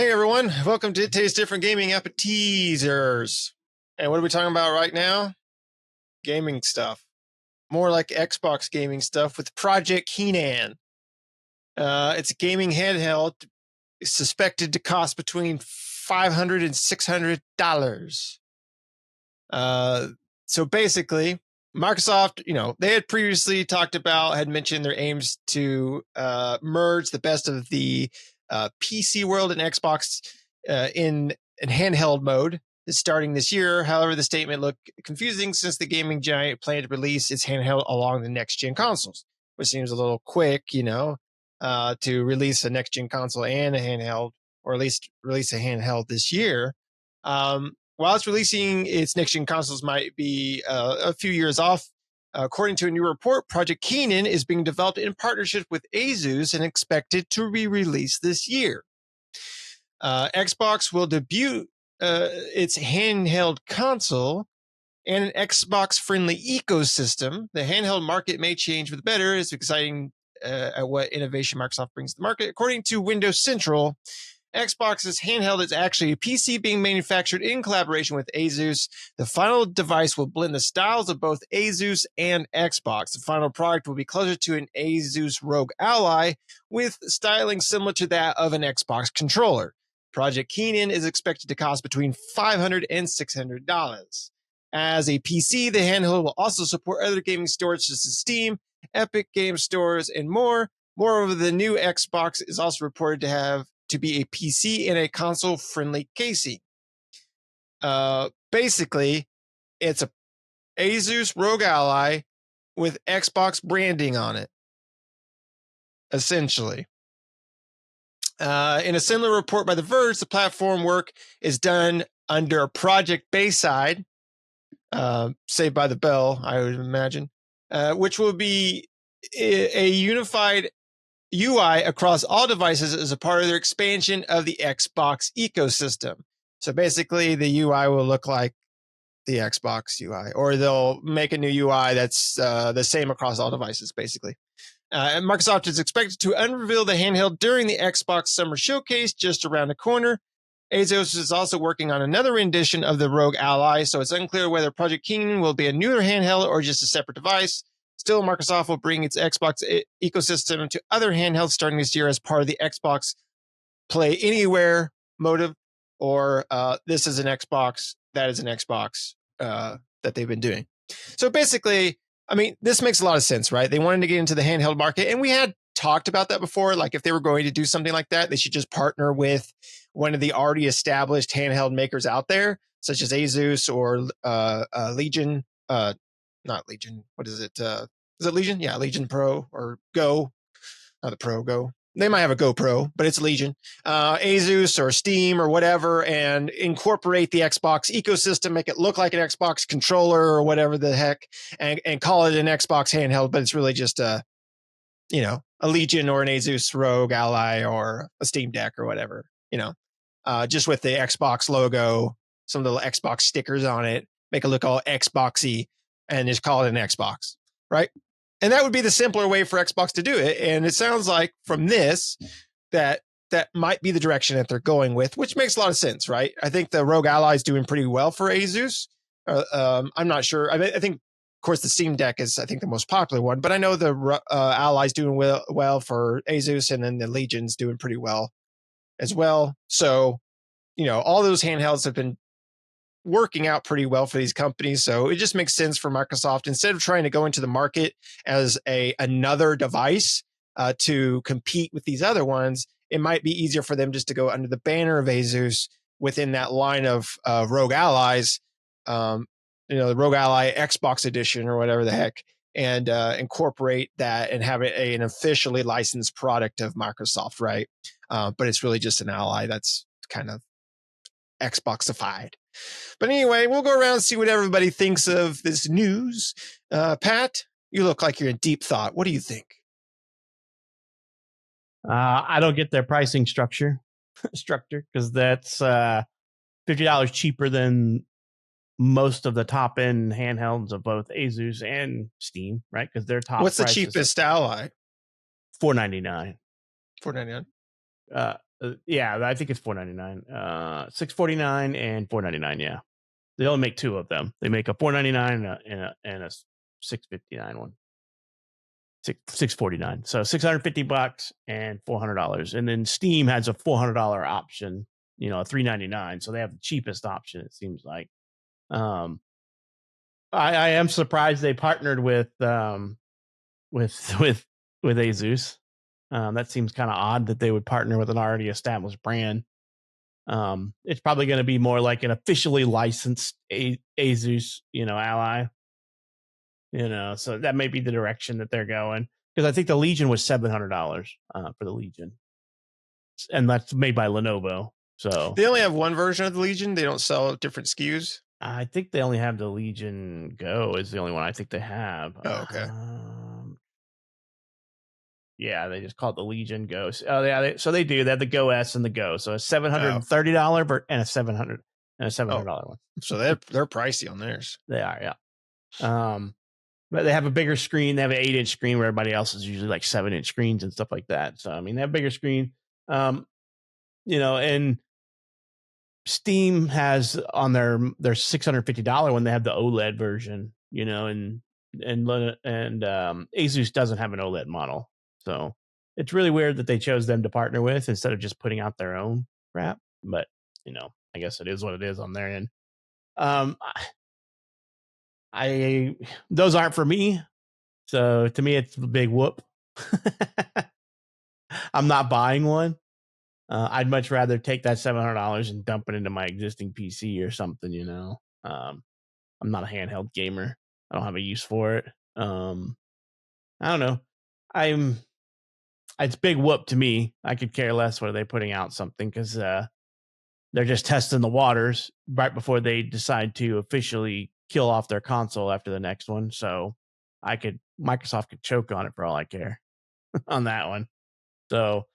Hey everyone, welcome to It Tastes Different Gaming Appetizers. And what are we talking about right now? Gaming stuff. More like Xbox gaming stuff with Project Kenan. It's a gaming handheld. It's suspected to cost between $500 and $600. So basically, Microsoft, they had previously had mentioned their aims to merge the best of the PC world and Xbox in handheld mode starting this year. However, the statement looked confusing since the gaming giant planned to release its handheld along the next-gen consoles, which seems a little quick, to release a next-gen console and a handheld, or at least release a handheld this year. While it's releasing its next-gen consoles might be a few years off, according to a new report, Project Kenan is being developed in partnership with ASUS and expected to be released this year. Xbox will debut its handheld console and an Xbox-friendly ecosystem. The handheld market may change for the better. It's exciting at what innovation Microsoft brings to the market. According to Windows Central, Xbox's handheld is actually a PC being manufactured in collaboration with ASUS. The final device will blend the styles of both ASUS and Xbox. The final product will be closer to an ASUS ROG Ally with styling similar to that of an Xbox controller. Project Kenan is expected to cost between $500 and $600. As a PC, the handheld will also support other gaming stores such as Steam, Epic Game Stores, and more. Moreover, the new Xbox is also reported to be a PC and a console-friendly casing. Basically, it's a ASUS ROG Ally with Xbox branding on it, essentially. In a similar report by The Verge, the platform work is done under Project Bayside, Saved by the Bell, I would imagine, which will be a unified UI across all devices as a part of their expansion of the Xbox ecosystem. So basically, the UI will look like the Xbox UI, or they'll make a new UI that's the same across all devices, basically. And Microsoft is expected to unveil the handheld during the Xbox Summer Showcase just around the corner. ASUS is also working on another rendition of the ROG Ally, so it's unclear whether Project Kenan will be a newer handheld or just a separate device. Still, Microsoft will bring its Xbox ecosystem to other handhelds starting this year as part of the Xbox Play Anywhere motive, or this is an Xbox, that is an Xbox that they've been doing. So basically, I mean, this makes a lot of sense, right? They wanted to get into the handheld market, and we had talked about that before. Like, if they were going to do something like that, they should just partner with one of the already established handheld makers out there, such as ASUS or Legion. Not Legion. What is it? Is it Legion? Yeah, Legion Pro or Go. Not the Pro, Go. They might have a Go Pro, but it's Legion. ASUS or Steam or whatever, and incorporate the Xbox ecosystem, make it look like an Xbox controller or whatever the heck, and call it an Xbox handheld, but it's really just a Legion or an ASUS ROG Ally or a Steam Deck or whatever, just with the Xbox logo, some little Xbox stickers on it, make it look all Xboxy, and just call it an Xbox, right? And that would be the simpler way for Xbox to do it. And it sounds like from this that might be the direction that they're going with, which makes a lot of sense, right? I think the ROG Ally is doing pretty well for ASUS. I'm not sure. I think, of course, the Steam Deck is, I think, the most popular one, but I know the Ally's doing well for ASUS, and then the Legion's doing pretty well as well. So, all those handhelds have been working out pretty well for these companies. So it just makes sense for Microsoft, instead of trying to go into the market as another device to compete with these other ones, it might be easier for them just to go under the banner of ASUS within that line of ROG Allies, the ROG Ally Xbox edition or whatever the heck, and incorporate that and have it an officially licensed product of Microsoft, right? But it's really just an Ally that's kind of Xboxified. But anyway, we'll go around and see what everybody thinks of this news. Pat, you look like you're in deep thought. What do you think? I don't get their pricing structure because that's $50 cheaper than most of the top end handhelds of both ASUS and Steam, right? Because their top. What's the cheapest Ally? $499. $499. Yeah, I think it's $4.99. $6.49 and $4.99. Yeah, they only make two of them. They make a $4.99 and a $6.59 one. $6.49. So $650 and $400. And then Steam has a $400 option. $3.99. So they have the cheapest option. It seems like. I am surprised they partnered with ASUS. That seems kind of odd that they would partner with an already established brand. It's probably going to be more like an officially licensed ASUS, ally. So that may be the direction that they're going, because I think the Legion was $700 for the Legion, and that's made by Lenovo. So they only have one version of the Legion. They don't sell different SKUs. I think they only have the Legion Go is the only one I think they have. Oh, okay. Yeah, they just call it the Legion Go. Oh, yeah, so they do. They have the Go S and the Go. So a $730 and a $700 one. So they're pricey on theirs. They are, yeah. But they have a bigger screen. They have an 8-inch screen where everybody else is usually like 7-inch screens and stuff like that. So I mean, they have a bigger screen. And Steam has on their $650 one, they have the OLED version, and ASUS doesn't have an OLED model. So it's really weird that they chose them to partner with instead of just putting out their own crap. But, I guess it is what it is on their end. Those aren't for me. So to me, it's a big whoop. I'm not buying one. I'd much rather take that $700 and dump it into my existing PC or something, I'm not a handheld gamer. I don't have a use for it. I don't know. It's big whoop to me. I could care less whether they're putting out something, because they're just testing the waters right before they decide to officially kill off their console after the next one. So Microsoft could choke on it for all I care on that one. So,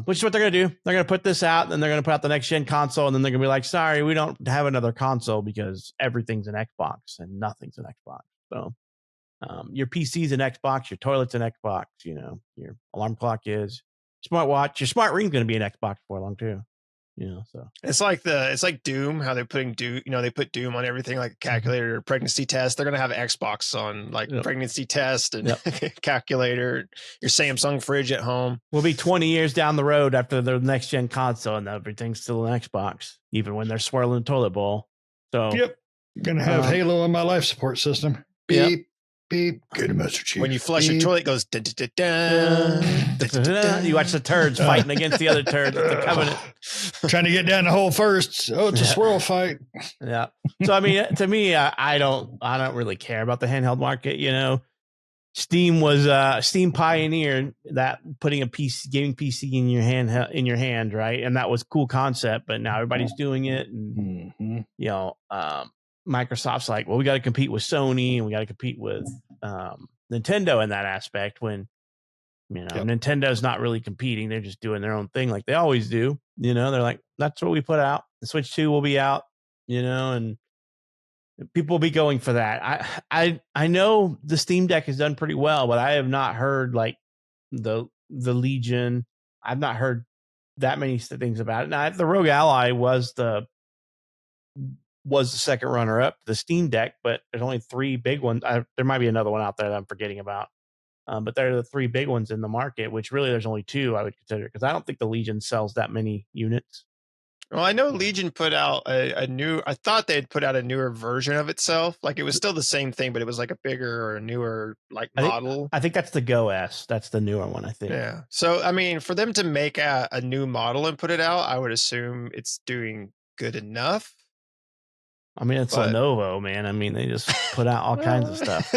which is what they're going to do. They're going to put this out, and then they're going to put out the next gen console, and then they're going to be like, sorry, we don't have another console because everything's an Xbox and nothing's an Xbox. So, your PC's an Xbox, your toilet's an Xbox, your alarm clock is, smartwatch, your smart ring's going to be an Xbox for long too. So it's like Doom, how they're putting Doom, they put Doom on everything, like a calculator or pregnancy test. They're going to have Xbox on like pregnancy test and calculator, your Samsung fridge at home. We'll be 20 years down the road after the next gen console and everything's still an Xbox, even when they're swirling the toilet bowl. So yep. I'm going to have Halo on my life support system. Beep. Beep. Good Master Chief. When you flush your toilet, it goes dun, dun, dun, dun. You watch the turds fighting against the other turds with the Covenant. Trying to get down the hole first. Oh, it's a swirl fight. Yeah. So I mean, to me, I don't really care about the handheld market. Steam pioneered that, putting a gaming PC in your hand, right? And that was a cool concept, but now everybody's doing it, and Microsoft's like, well, we got to compete with Sony and we got to compete with Nintendo in that aspect, when Nintendo's not really competing. They're just doing their own thing like they always do. They're like, that's what we put out. The Switch 2 will be out, and people will be going for that. I know the Steam Deck has done pretty well, but I have not heard like the Legion. I've not heard that many things about it. Now, the Rogue Ally was the second runner up to the Steam Deck, but there's only three big ones. There might be another one out there that I'm forgetting about. But they're the three big ones in the market, which really there's only two I would consider, because I don't think the Legion sells that many units. Well, I know Legion put out I thought they'd put out a newer version of itself. Like it was still the same thing, but it was like a bigger or newer model. I think that's the Go S. That's the newer one, I think. Yeah. So, I mean, for them to make a new model and put it out, I would assume it's doing good enough. I mean, it's Lenovo, man. I mean, they just put out all kinds of stuff,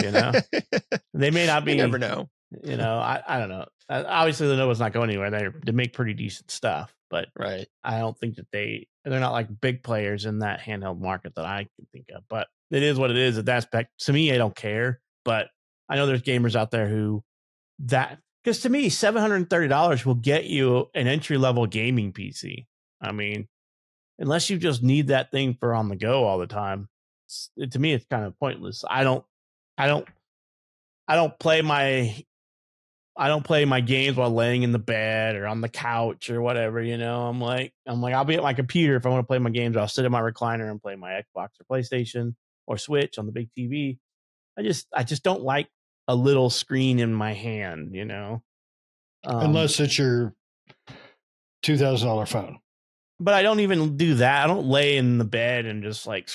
They may not be. You never know. I don't know. Obviously, Lenovo's not going anywhere. They make pretty decent stuff, but right. I don't think that they're not like big players in that handheld market that I can think of. But it is what it is at that aspect. To me, I don't care. But I know there's gamers out there because to me, $730 will get you an entry level gaming PC. I mean, unless you just need that thing for on the go all the time, to me, it's kind of pointless. I don't play my I don't play my games while laying in the bed or on the couch or whatever, you know. I'm like, I'll be at my computer if I want to play my games. I'll sit in my recliner and play my Xbox or PlayStation or Switch on the big TV. I just don't like a little screen in my hand, you know. Unless it's your $2,000 phone. But I don't even do that. I don't lay in the bed and just like,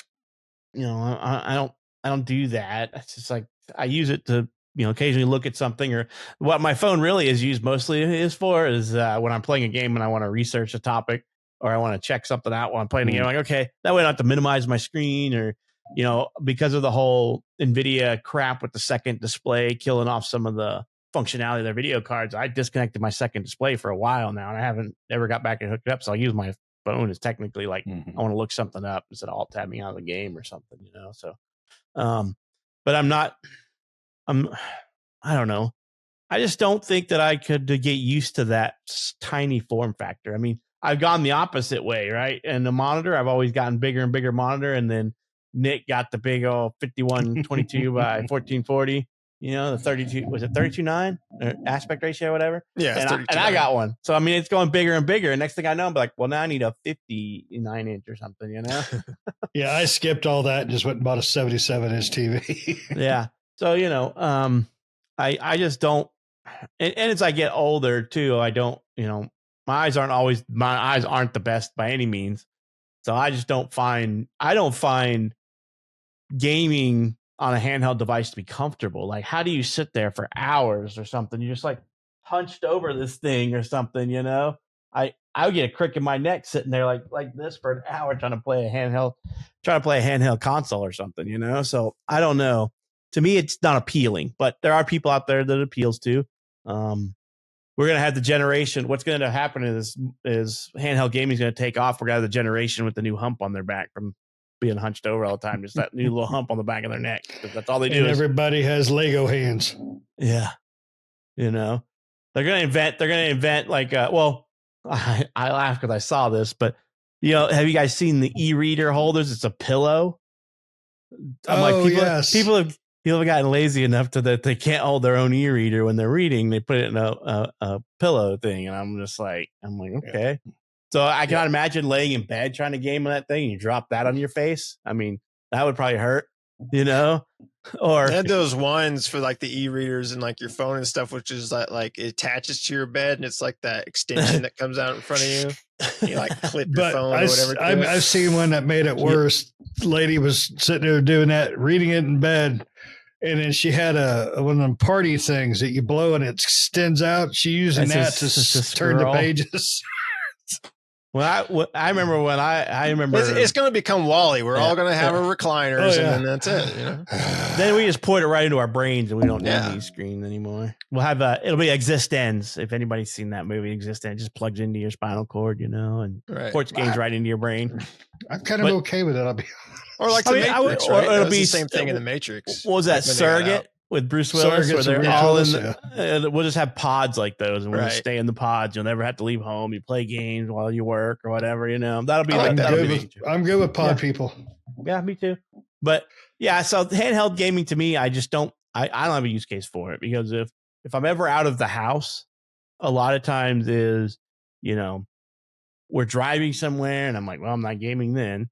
you know, I don't do that. It's just like I use it to, you know, occasionally look at something, or what my phone really is used mostly is for is when I'm playing a game and I want to research a topic or I want to check something out while I'm playing a game. I'm like, okay, that way I don't have to minimize my screen, or, you know, because of the whole NVIDIA crap with the second display killing off some of the functionality of their video cards, I disconnected my second display for a while now, and I haven't ever got back and hooked it up. So I use my phone as technically like I want to look something up instead of alt tabbing out of the game or something, you know. So, but I don't know. I just don't think that I could get used to that tiny form factor. I mean, I've gone the opposite way, right? And the monitor, I've always gotten bigger and bigger monitor, and then Nick got the big old 5122 by 1440. You know, the 32, was it 32:9 aspect ratio or whatever? Yeah, and I got one. So, I mean, it's going bigger and bigger. And next thing I know, I'm like, well, now I need a 59-inch or something, you know? Yeah, I skipped all that and just went and bought a 77-inch TV. Yeah. So, you know, I just don't, and as I get older too, I don't, you know, my eyes aren't the best by any means. So I don't find gaming on a handheld device to be comfortable. Like, how do you sit there for hours or something? You're just like hunched over this thing or something, you know? I would get a crick in my neck sitting there like this for an hour trying to play a handheld console or something, you know? So I don't know. To me, it's not appealing, but there are people out there that it appeals to. We're going to have the generation. What's going to happen is handheld gaming is going to take off. We're going to have the generation with the new hump on their back from being hunched over all the time. Just that new little hump on the back of their neck. That's all they do. And everybody has Lego hands. Yeah. You know, they're going to invent like, I laugh because I saw this, but you know, have you guys seen the e-reader holders? It's a pillow. People have gotten lazy enough to that they can't hold their own e-reader when they're reading. They put it in a pillow thing, and I'm like, okay. Yeah. So I cannot imagine laying in bed trying to game on that thing and you drop that on your face. I mean, that would probably hurt, you know? Or they had those ones for like the e-readers and like your phone and stuff, which is like it attaches to your bed and it's like that extension that comes out in front of you. You like clip your phone or whatever. I've seen one that made it worse. The lady was sitting there doing that, reading it in bed. And then she had one of them party things that you blow and it extends out. She using that to turn the pages. Well, I remember when I remember it's going to become Wall-E. We're all going to have our recliners, and then that's it. You know. Then we just put it right into our brains, and we don't need these screens anymore. We'll have it'll be Existenz. If anybody's seen that movie, Existenz just plugs into your spinal cord, you know, and ports games right into your brain. I'm kind of okay with it. I'll be. Or like the Matrix, right? It'll be the same thing in the Matrix. What was that, Surrogate? With Bruce Willis, where they're all in the, we'll just have pods like those, and we'll just stay in the pods. You'll never have to leave home. You play games while you work or whatever, you know. That'll be I'm good with pod people. Yeah, me too. But yeah, so handheld gaming to me, I just don't. I don't have a use case for it, because if I'm ever out of the house, a lot of times is, you know, we're driving somewhere, and I'm like, well, I'm not gaming then.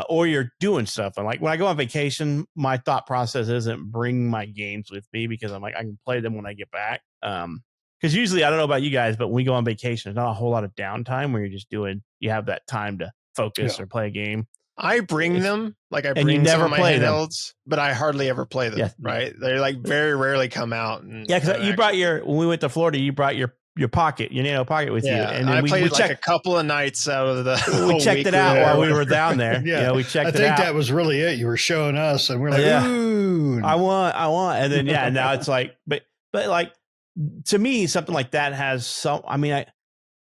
Or you're doing stuff. And like when I go on vacation, my thought process isn't bring my games with me, because I'm like, I can play them when I get back. Because usually, I don't know about you guys, but when we go on vacation, there's not a whole lot of downtime where you have that time to focus or play a game. I bring them, like I bring some of my handhelds, but I hardly ever play them. Right? They like very rarely come out. And because you brought when we went to Florida, you brought your pocket, your Nano pocket with you, and then I played it like a couple of nights out of the. We checked it out while we were down there. Yeah, you know, we checked it out. I think that was really it. You were showing us, and we're like, ooh, I want, and then now it's like, but like to me, something like that has some. I mean,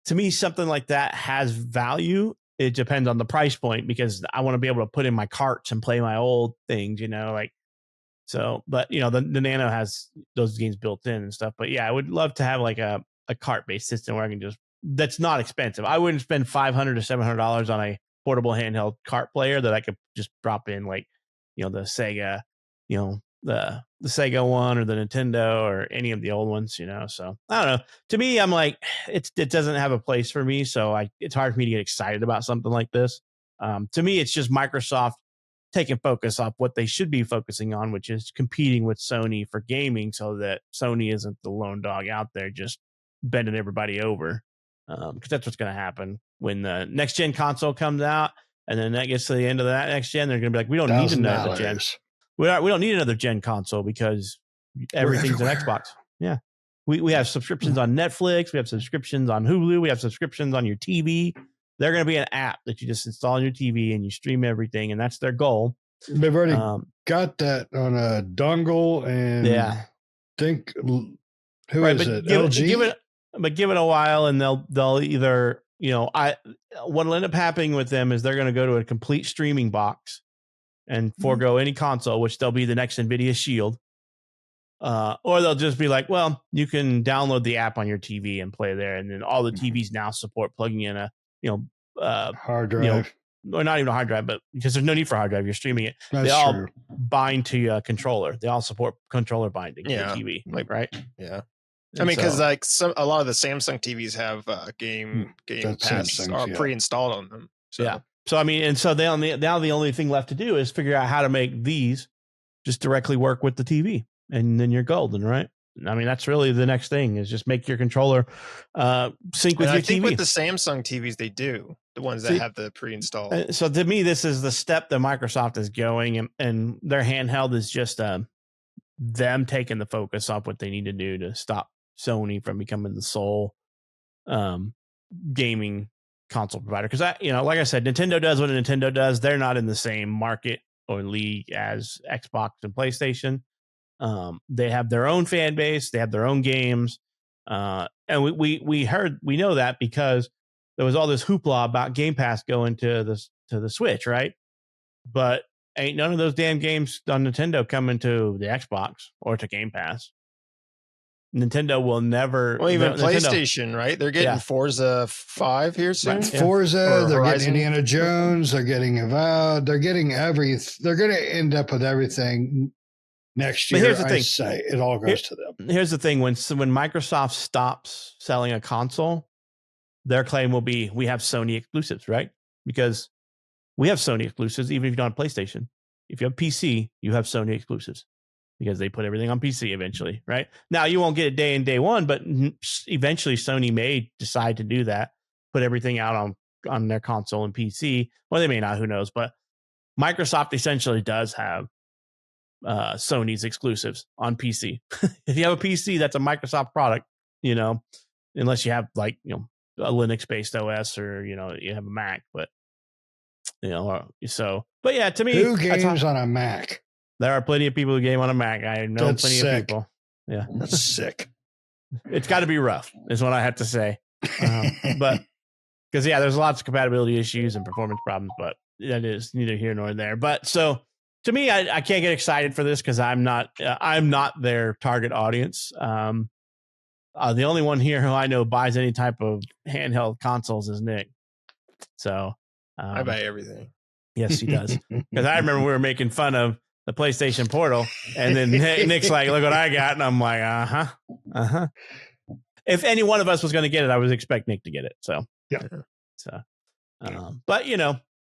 to me, something like that has value. It depends on the price point, because I want to be able to put in my carts and play my old things, you know, like. So, but you know, the Nano has those games built in and stuff. But yeah, I would love to have like a cart-based system where I can that's not expensive. I wouldn't spend $500 to $700 on a portable handheld cart player that I could just drop in, like, you know, the Sega, you know, the Sega one or the Nintendo or any of the old ones, So I don't know. To me, I'm like, it doesn't have a place for me. So it's hard for me to get excited about something like this. To me, it's just Microsoft taking focus off what they should be focusing on, which is competing with Sony for gaming, so that Sony isn't the lone dog out there just bending everybody over. Because that's what's going to happen when the next gen console comes out, and then that gets to the end of that next gen. They're going to be like, we don't need another gen. We don't need another gen console because everything's an Xbox. Yeah, we have subscriptions on Netflix, we have subscriptions on Hulu, we have subscriptions on your TV. They're going to be an app that you just install on your TV and you stream everything, and that's their goal. They've already got that on a dongle, and think who is it? LG. Give it a while, and they'll either what'll end up happening with them is they're going to go to a complete streaming box and forego any console, which they'll be the next NVIDIA Shield, or they'll just be like, well, you can download the app on your TV and play there, and then all the TVs now support plugging in a hard drive, or not even a hard drive, but because there's no need for a hard drive, you're streaming it. That's they all true. bind to a controller. They all support controller binding to the TV, right? Yeah. I mean, because a lot of the Samsung TVs have game pass pre-installed on them. So. Yeah. So I mean, and so now the only thing left to do is figure out how to make these just directly work with the TV, and then you're golden, right? I mean, that's really the next thing is just make your controller sync with your TV. I think with the Samsung TVs, they do, the ones that have the pre-installed. So to me, this is the step that Microsoft is going, and their handheld is just them taking the focus off what they need to do to stop Sony from becoming the sole gaming console provider. Because like I said, Nintendo does what Nintendo does. They're not in the same market or league as Xbox and PlayStation. They have their own fan base, they have their own games, and we know that because there was all this hoopla about Game Pass going to the Switch, right? But ain't none of those damn games on Nintendo coming to the Xbox or to Game Pass. Nintendo will never. Well, even PlayStation, right? They're getting Forza 5 here soon. Right. Forza, they're getting Indiana Jones, they're getting Avowed, they're getting They're going to end up with everything. Next year, here's the thing. Say it all goes to them. Here's the thing: when Microsoft stops selling a console, their claim will be, "We have Sony exclusives," right? Because we have Sony exclusives, even if you don't have PlayStation. If you have PC, you have Sony exclusives because they put everything on PC eventually, right? Now you won't get it day one, but eventually Sony may decide to do that, put everything out on their console and PC. Well, they may not. Who knows? But Microsoft essentially does have Sony's exclusives on PC. If you have a PC, that's a Microsoft product, unless you have a Linux based OS or you have a Mac, but but yeah, to me, who games on a Mac? There are plenty of people who game on a Mac. I know plenty of people. Yeah, that's sick. It's got to be rough, is what I have to say. But because there's lots of compatibility issues and performance problems, but that is neither here nor there. But so. To me, I can't get excited for this because I'm not their target audience. The only one here who I know buys any type of handheld consoles is Nick. So I buy everything. Yes, he does. Because I remember we were making fun of the PlayStation Portal, and then Nick's like, "Look what I got," and I'm like, "Uh huh." If any one of us was going to get it, I would expect Nick to get it. So yeah. So, but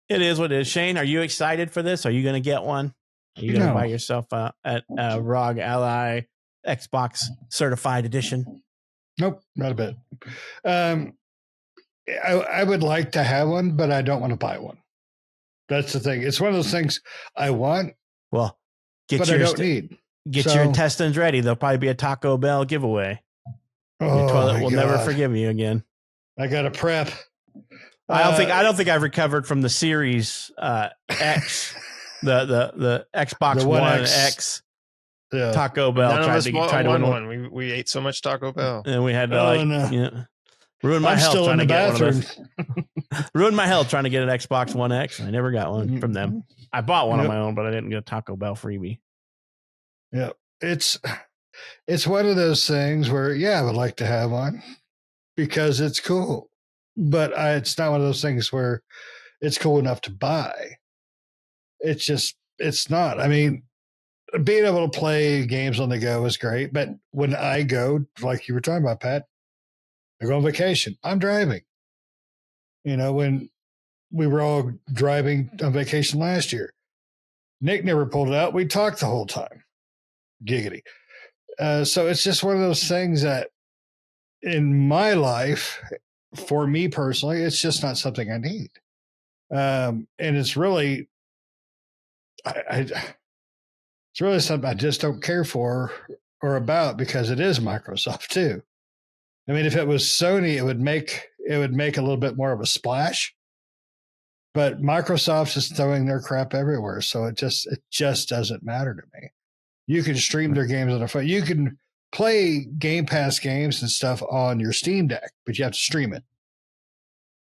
it is what it is. Shane, are you excited for this? Are you going to get one? Are you going to buy yourself a ROG Ally Xbox Certified Edition? Nope, not a bit. I would like to have one, but I don't want to buy one. That's the thing. It's one of those things I want, but I don't need. Get your intestines ready. There'll probably be a Taco Bell giveaway. Your toilet will never forgive you again. I got to prep. I don't think I've recovered from the Series X, the Xbox One X. Taco Bell tried to win one. We ate so much Taco Bell, and we had to ruin my health trying to get one of those. Ruined my health trying to get an Xbox One X. I never got one from them. I bought one on my own, but I didn't get a Taco Bell freebie. Yeah, it's one of those things where I would like to have one because it's cool. But it's not one of those things where it's cool enough to buy. It's not. I mean, being able to play games on the go is great. But when I go, like you were talking about, Pat, I go on vacation. I'm driving. When we were all driving on vacation last year, Nick never pulled it out. We talked the whole time. Giggity. So it's just one of those things that in my life, for me personally, it's just not something I need. And it's really, it's really something I just don't care for or about because it is Microsoft too. I mean, if it was Sony, it would make a little bit more of a splash. But Microsoft is throwing their crap everywhere, so it just doesn't matter to me. You can stream their games on a phone. You can play Game Pass games and stuff on your Steam Deck, but you have to stream it.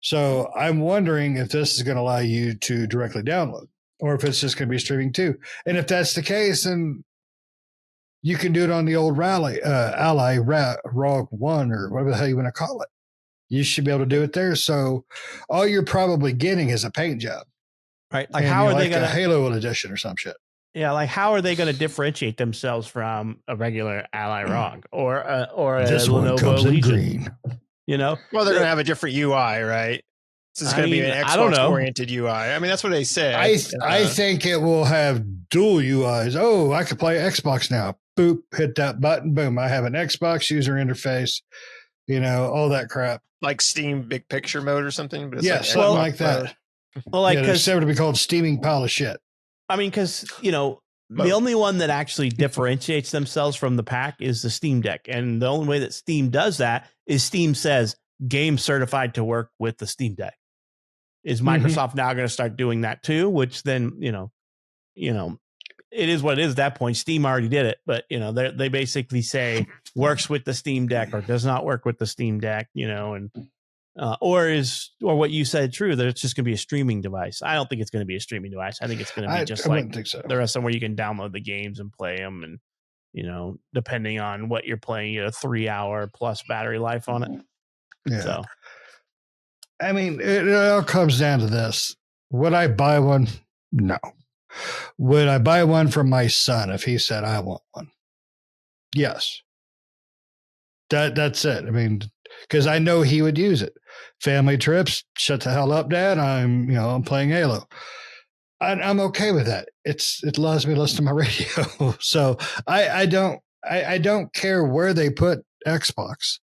So I'm wondering if this is going to allow you to directly download, or if it's just going to be streaming too. And if that's the case, then you can do it on the old Ally ROG 1 or whatever the hell you want to call it. You should be able to do it there. So all you're probably getting is a paint job. Right. Like, how are they going to Halo edition or some shit? Yeah. Like, how are they going to differentiate themselves from a regular Ally ROG or a this Lenovo one comes in Legion? green. Well, they're going to have a different UI, right? This is going to be an Xbox-oriented UI. I mean, that's what they say. I think it will have dual UIs. Oh, I can play Xbox now. Boop, hit that button. Boom, I have an Xbox user interface. All that crap. Like Steam Big Picture mode or something? But it's something like that. Well, like, because it would be called steaming pile of shit. I mean, because, the only one that actually differentiates themselves from the pack is the Steam Deck. And the only way that Steam does that is Steam says game certified to work with the Steam Deck. Is Microsoft now going to start doing that too? Which then, it is what it is at that point. Steam already did it, but they basically say works with the Steam Deck or does not work with the Steam Deck, or what you said true, that it's just going to be a streaming device. I don't think it's going to be a streaming device. I think it's going to be just like the rest of them where you can download the games and play them, and depending on what you're playing, you have a 3-hour plus battery life on it. Yeah. So, I mean, it all comes down to this: would I buy one? No. Would I buy one for my son if he said I want one? Yes. That's it. I mean, because I know he would use it. Family trips, shut the hell up, Dad. I'm playing Halo. I'm okay with that. It allows me to listen to my radio. So I don't care where they put Xbox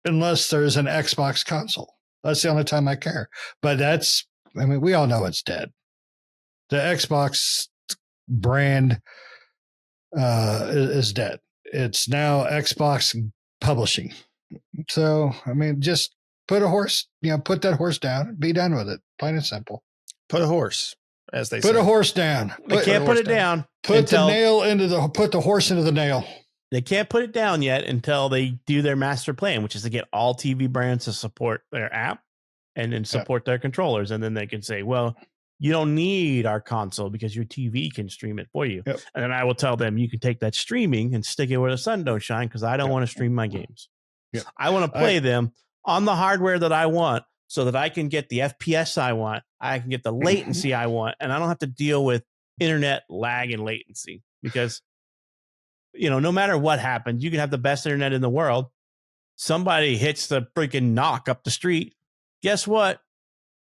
unless there's an Xbox console. That's the only time I care. But we all know it's dead. The Xbox brand is dead. It's now Xbox publishing. So, just put that horse down and be done with it. Plain and simple. Put a horse, as they say. Put a horse down. They can't put it down. Put the horse into the nail. They can't put it down yet until they do their master plan, which is to get all TV brands to support their app and then support their controllers. And then they can say, well, you don't need our console because your TV can stream it for you. Yep. And then I will tell them you can take that streaming and stick it where the sun don't shine because I don't want to stream my games. Yep. I want to play them on the hardware that I want so that I can get the FPS I want. I can get the latency I want. And I don't have to deal with internet lag and latency because, no matter what happens, you can have the best internet in the world. Somebody hits the freaking knock up the street. Guess what?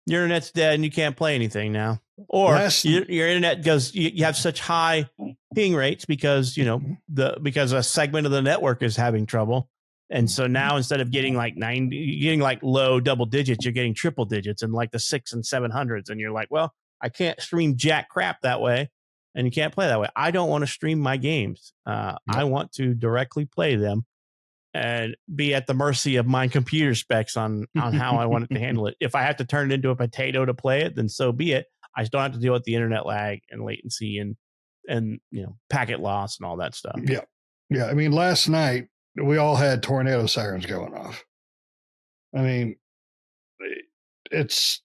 Your internet's dead and you can't play anything now. Or your internet goes, you have such high ping rates because, because a segment of the network is having trouble. And so now instead of getting like 90, you're getting like low double digits, you're getting triple digits and like the 600s and 700s. And you're like, well, I can't stream jack crap that way. And you can't play that way. I don't want to stream my games. I want to directly play them and be at the mercy of my computer specs on how I want it to handle it. If I have to turn it into a potato to play it, then so be it. I don't have to deal with the internet lag and latency and packet loss and all that stuff. Yeah. Yeah. Last night we all had tornado sirens going off. It's,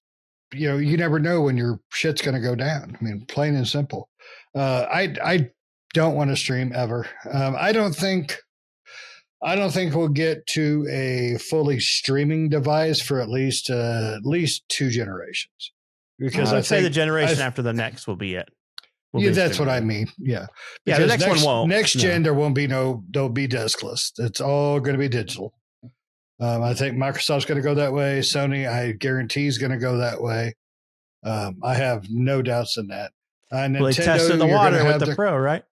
you never know when your shit's going to go down. Plain and simple. I don't want to stream ever. I don't think we'll get to a fully streaming device for at least 2 generations. Because I'd say the generation after the next will be it. Yeah, that's what I mean. Yeah. Yeah, the next one won't. Next gen, there'll be diskless. It's all going to be digital. I think Microsoft's going to go that way. Sony, I guarantee, is going to go that way. I have no doubts in that. Well, they tested the water with the Pro, right?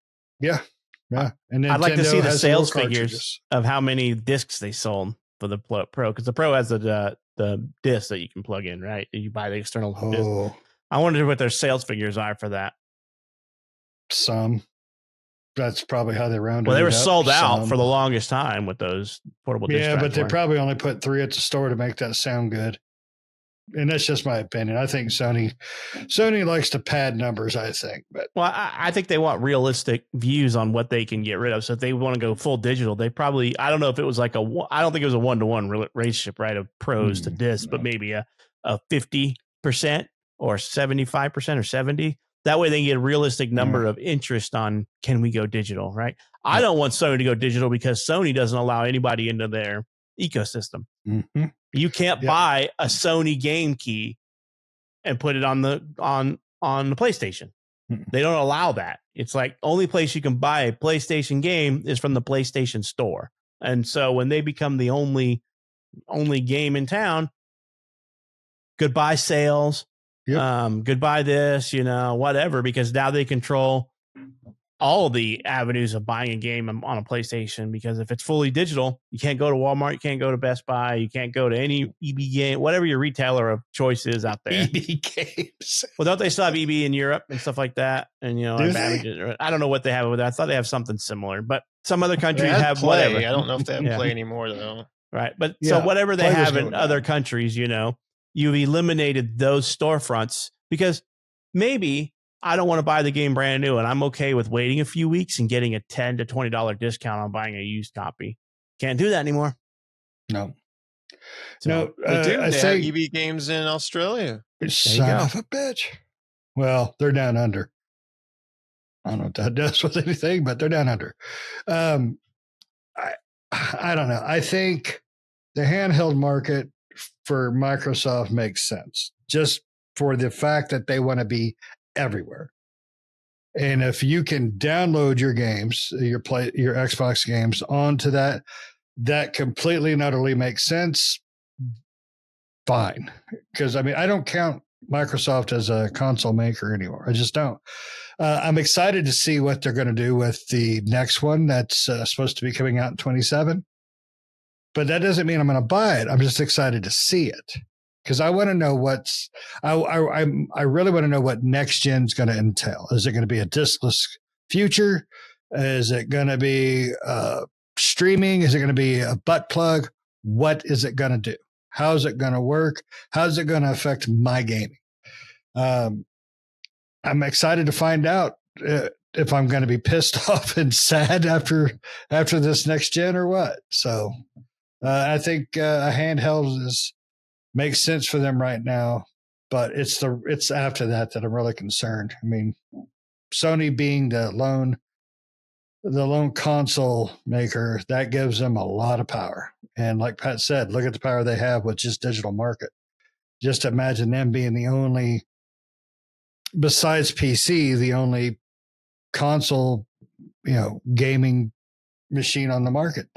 Yeah. Yeah. And I'd like to see the sales figures of how many discs they sold for the Pro, because the Pro has the disc that you can plug in, right? You buy the external disc. I wonder what their sales figures are for that. That's probably how they rounded it up. Well, they were sold out for the longest time with those portable disc drives. Yeah, but they probably only put 3 at the store to make that sound good. And that's just my opinion. I think Sony likes to pad numbers, I think. But well, I think they want realistic views on what they can get rid of. So if they want to go full digital, they probably, I don't know if it was I don't think it was a 1-to-1 relationship, right, of pros to discs, but maybe a 50% or 75% or 70%. That way they can get a realistic number of interest on, can we go digital, right? I don't want Sony to go digital because Sony doesn't allow anybody into their ecosystem. Mm-hmm. You can't buy a Sony game key and put it on the PlayStation. Mm-hmm. They don't allow that. It's like only place you can buy a PlayStation game is from the PlayStation Store. And so when they become the only game in town, goodbye sales. Goodbye this, whatever, because now they control all the avenues of buying a game on a PlayStation, because if it's fully digital, you can't go to Walmart, you can't go to Best Buy, you can't go to any EB game, whatever your retailer of choice is out there. EB games. Well, don't they still have EB in Europe and stuff like that? And, I don't know what they have over there. I thought they have something similar, but some other countries have Play. Whatever. I don't know if they have Play anymore, though. Right. But so whatever they have in other countries, you've eliminated those storefronts, because maybe I don't want to buy the game brand new and I'm okay with waiting a few weeks and getting a $10 to $20 discount on buying a used copy. Can't do that anymore. No. So, they have EB games in Australia. Son of a bitch. Well, they're down under. I don't know what that does with anything, but they're down under. I don't know. I think the handheld market for Microsoft makes sense, just for the fact that they want to be everywhere. And if you can download your games, your Xbox games onto that completely and utterly makes sense. Fine. Because I don't count Microsoft as a console maker anymore. I just don't. I'm excited to see what they're going to do with the next one that's supposed to be coming out in 2027. But that doesn't mean I'm going to buy it. I'm just excited to see it, because I want to know I really want to know what next gen is going to entail. Is it going to be a diskless future? Is it going to be streaming? Is it going to be a butt plug? What is it going to do? How is it going to work? How is it going to affect my gaming? I'm excited to find out if I'm going to be pissed off and sad after this next gen or what. So I think a handheld makes sense for them right now, but it's after that I'm really concerned. Sony being the lone console maker, that gives them a lot of power. And like Pat said, look at the power they have with just digital market. Just imagine them being the only, besides PC, the only console, gaming machine on the market.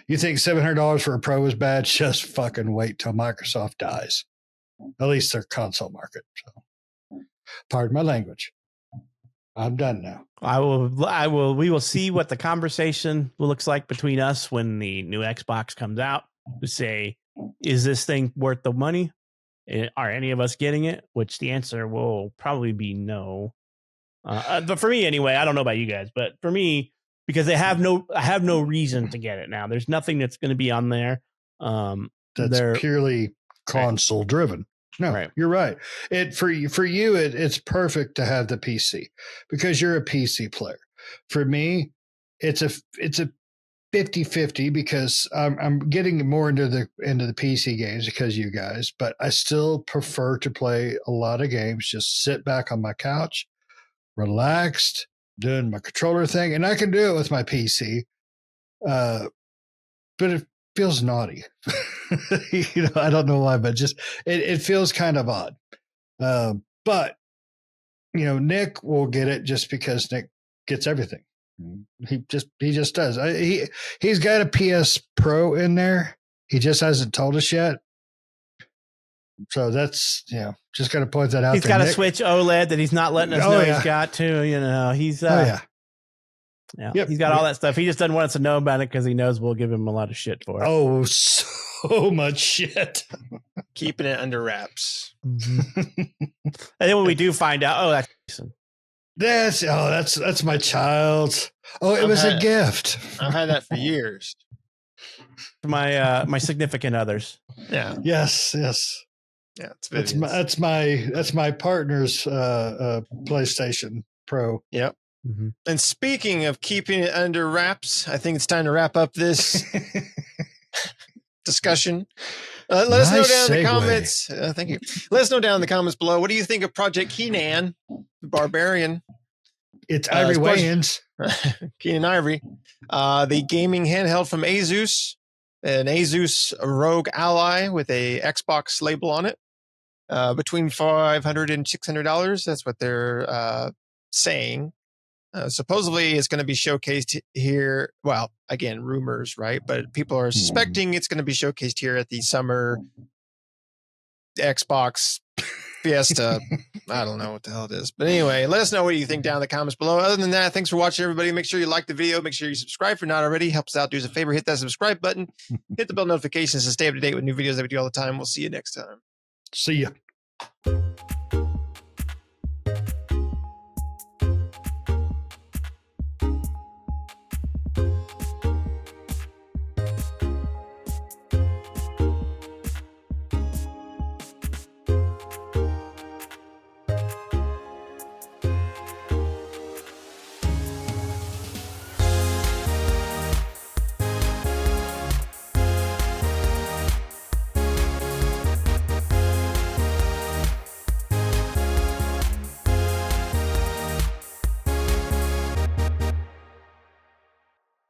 You think $700 for a Pro is bad? Just fucking wait till Microsoft dies. At least their console market. So, pardon my language. I'm done now. We will see what the conversation looks like between us when the new Xbox comes out, to say, is this thing worth the money? Are any of us getting it? Which the answer will probably be no. But for me anyway, I don't know about you guys, but for me, because I have no reason to get it now. There's nothing that's going to be on there. That's purely console driven. No, You're right. For you, it's perfect to have the PC because you're a PC player. For me, it's a 50-50 because I'm getting more into the PC games because you guys, but I still prefer to play a lot of games. Just sit back on my couch, relaxed, doing my controller thing, and I can do it with my PC. But it feels naughty. I don't know why, but just it feels kind of odd. But Nick will get it just because Nick gets everything. He just does. He's got a PS Pro in there. He just hasn't told us yet. So that's just got to point that out. He's got a Switch OLED that he's not letting us know he's got to. He's he's got all that stuff. He just doesn't want us to know about it because he knows we'll give him a lot of shit for it. Oh, so much shit. Keeping it under wraps. Mm-hmm. And then when we do find out, that's my child's. Oh, it was a gift. I've had that for years. My significant others. Yeah. Yes. Yeah, that's my partner's PlayStation Pro. Yep. Mm-hmm. And speaking of keeping it under wraps, I think it's time to wrap up this discussion. Let us know down in the comments. Thank you. Let us know down in the comments below. What do you think of Project Kenan, the Barbarian? It's Ivory Wayans. Kenan Ivory. The gaming handheld from ASUS, an ASUS Rogue Ally with a Xbox label on it. Between $500 and $600. That's what they're saying. Supposedly it's going to be showcased here. Well, again, rumors, right? But people are suspecting it's going to be showcased here at the summer Xbox Fiesta. I don't know what the hell it is. But anyway, let us know what you think down in the comments below. Other than that, thanks for watching, everybody. Make sure you like the video. Make sure you subscribe if you're not already. Helps out. Do us a favor. Hit that subscribe button. Hit the bell notifications to stay up to date with new videos that we do all the time. We'll see you next time. See ya.